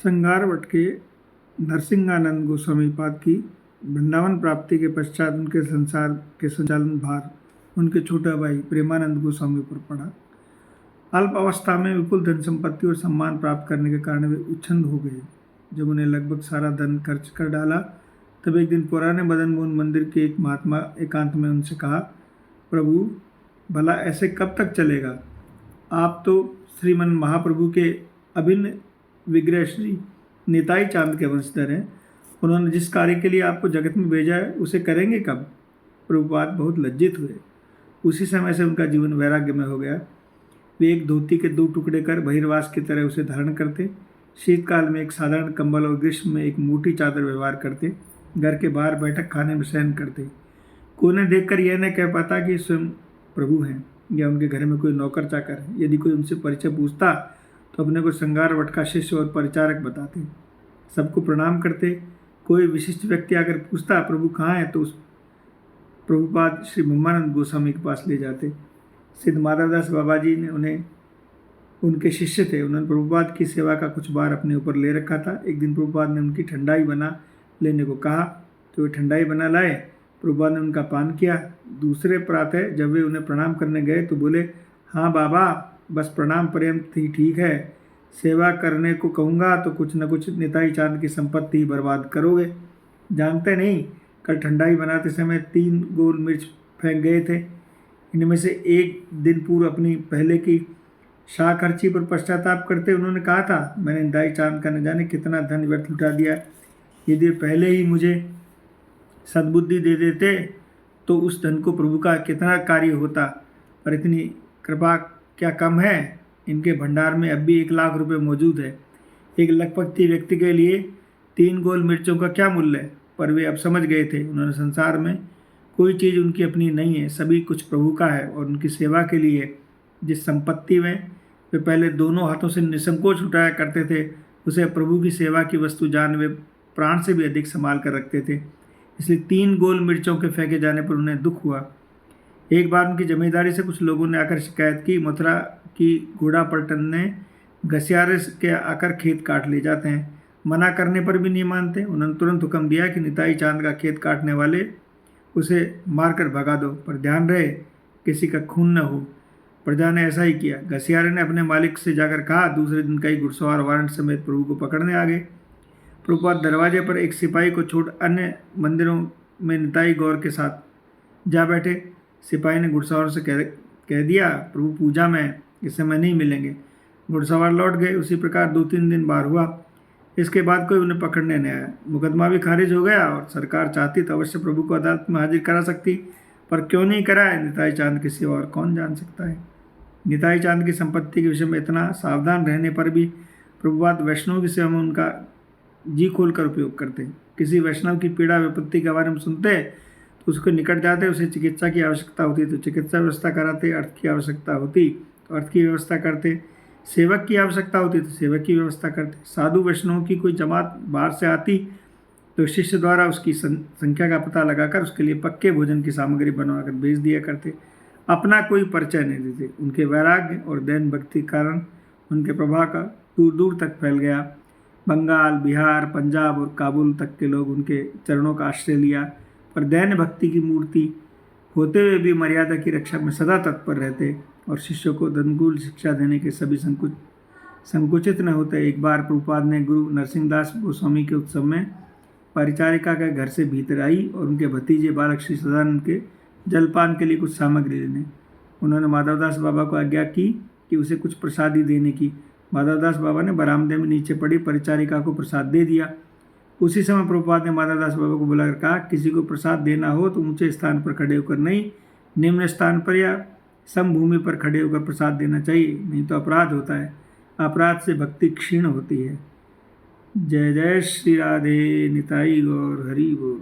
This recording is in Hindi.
श्रृंगारवट के नरसिंहानंद गोस्वामी पाद की वृंदावन प्राप्ति के पश्चात उनके संसार के संचालन भार उनके छोटा भाई प्रेमानंद गोस्वामी पर पड़ा। अल्प अवस्था में विपुल धन संपत्ति और सम्मान प्राप्त करने के कारण वे उच्छृंद हो गए। जब उन्हें लगभग सारा धन खर्च कर डाला तब एक दिन पुराने मदन मोहन मंदिर के एक महात्मा एकांत में उनसे कहा, प्रभु भला ऐसे कब तक चलेगा? आप तो श्रीमन महाप्रभु के अभिन्न विग्रह श्री निताई चांद के वंशधर हैं। उन्होंने जिस कार्य के लिए आपको जगत में भेजा है उसे करेंगे कब? प्रभुपाद बहुत लज्जित हुए। उसी समय से उनका जीवन वैराग्यमय हो गया। वे एक धोती के 2 टुकड़े कर बहिर्वास की तरह उसे धारण करते, शीतकाल में एक साधारण कंबल और ग्रीष्म में एक मोटी चादर व्यवहार करते, घर के बाहर बैठक खाने में शयन करते। कोई उन्हें देखकर यह न कह पाता कि स्वयं प्रभु हैं या उनके घर में कोई नौकर चाकर है। यदि कोई उनसे परिचय पूछता तो अपने को श्रृंगारवट का शिष्य और परिचारक बताते। सबको प्रणाम करते। कोई विशिष्ट व्यक्ति आकर पूछता प्रभु कहाँ है तो उस प्रभुपाद श्री ब्रह्मानंद गोस्वामी के पास ले जाते। सिद्ध माधवदास बाबा जी ने उन्हें उनके शिष्य थे। उन्होंने प्रभुपाद की सेवा का कुछ बार अपने ऊपर ले रखा था। एक दिन प्रभुपाद ने उनकी ठंडाई बना लेने को कहा तो वे ठंडाई बना लाए। प्रभुपाद ने उनका पान किया। दूसरे प्रातः जब वे उन्हें प्रणाम करने गए तो बोले, हाँ बाबा, बस प्रणाम पर्यंत ही ठीक है। सेवा करने को कहूँगा तो कुछ न कुछ निताई चांद की संपत्ति ही बर्बाद करोगे। जानते नहीं, कल ठंडाई बनाते समय 3 गोल मिर्च फेंक गए थे। इनमें से एक दिन पूर्व अपनी पहले की शाह खर्ची पर पश्चाताप करते उन्होंने कहा था, मैंने निताई चांद का न जाने कितना धन व्यर्थ लुटा दिया। यदि पहले ही मुझे सद्बुद्धि दे देते तो उस धन को प्रभु का कितना कार्य होता। पर इतनी कृपा क्या कम है? इनके भंडार में अब भी 1 लाख रुपए मौजूद है। एक लखपति व्यक्ति के लिए 3 गोल मिर्चों का क्या मूल्य है? पर वे अब समझ गए थे उन्होंने संसार में कोई चीज़ उनकी अपनी नहीं है, सभी कुछ प्रभु का है। और उनकी सेवा के लिए जिस संपत्ति में वे पहले दोनों हाथों से निसंकोच उठाया करते थे उसे प्रभु की सेवा की वस्तु जान वे प्राण से भी अधिक संभाल कर रखते थे। इसलिए 3 गोल मिर्चों के फेंके जाने पर उन्हें दुख हुआ। एक बार उनकी जमींदारी से कुछ लोगों ने आकर शिकायत की, मथुरा की घोड़ा पलटन ने घसियारे के आकर खेत काट ले जाते हैं। मना करने पर भी नहीं मानते। उन्होंने तुरंत हुक्म दिया कि निताई चांद का खेत काटने वाले उसे मारकर भगा दो, पर ध्यान रहे किसी का खून न हो। प्रजा ने ऐसा ही किया। घसियारे ने अपने मालिक से जाकर कहा। दूसरे दिन कई घुड़सवार वारंट समेत प्रभु को पकड़ने आ गए। प्रभुपाद दरवाजे पर एक सिपाही को छोड़ अन्य मंदिरों में निताई गौर के साथ जा बैठे। सिपाही ने घुड़सवारों से कह दिया, प्रभु पूजा में इस समय नहीं मिलेंगे। घुड़सवार लौट गए। उसी प्रकार 2-3 दिन बार हुआ। इसके बाद कोई उन्हें पकड़ने नहीं आया। मुकदमा भी खारिज हो गया और सरकार चाहती तो अवश्य प्रभु को अदालत में हाजिर करा सकती, पर क्यों नहीं कराए? निताई चांद की सेवा और कौन जान सकता है। निताई चांद की संपत्ति के विषय में इतना सावधान रहने पर भी प्रभुपाद वैष्णव की सेवा में उनका जी खोलकर उपयोग करते। किसी वैष्णव की पीड़ा विपत्ति के बारे में सुनते तो उसके निकट जाते। उसे चिकित्सा की आवश्यकता होती तो चिकित्सा व्यवस्था कराते। अर्थ की आवश्यकता होती तो अर्थ की व्यवस्था करते। सेवक की आवश्यकता होती तो सेवक की व्यवस्था करते। साधु वैष्णव की कोई जमात बाहर से आती तो शिष्य द्वारा उसकी संख्या का पता लगाकर उसके लिए पक्के भोजन की सामग्री बनवाकर भेज दिया करते। अपना कोई परिचय नहीं देते। उनके वैराग्य और दैन भक्ति के कारण उनके प्रभाव का दूर दूर तक फैल गया। बंगाल, बिहार, पंजाब और काबुल तक के लोग उनके चरणों का आश्रय लिया। पर दैन भक्ति की मूर्ति होते हुए भी मर्यादा की रक्षा में सदा तत्पर रहते और शिष्यों को अनुकूल शिक्षा देने के सभी संकुचित न होते। एक बार प्रभुपाद ने गुरु नरसिंहदास गोस्वामी के उत्सव में परिचारिका के घर से भीतर आई और उनके भतीजे बालक श्री सदानंद के जलपान के लिए कुछ सामग्री लेने। उन्होंने माधवदास बाबा को आज्ञा की कि उसे कुछ प्रसादी देने की। माधवदास बाबा ने बरामदे में नीचे पड़ी परिचारिका को प्रसाद दे दिया। उसी समय प्रभुपाद ने माधवदास बाबा को बुलाकर कहा, किसी को प्रसाद देना हो तो ऊंचे स्थान पर खड़े होकर नहीं, निम्न स्थान पर या समभूमि पर खड़े होकर प्रसाद देना चाहिए, नहीं तो अपराध होता है। अपराध से भक्ति क्षीण होती है। जय जय श्री राधे निताई गौर हरि बोल।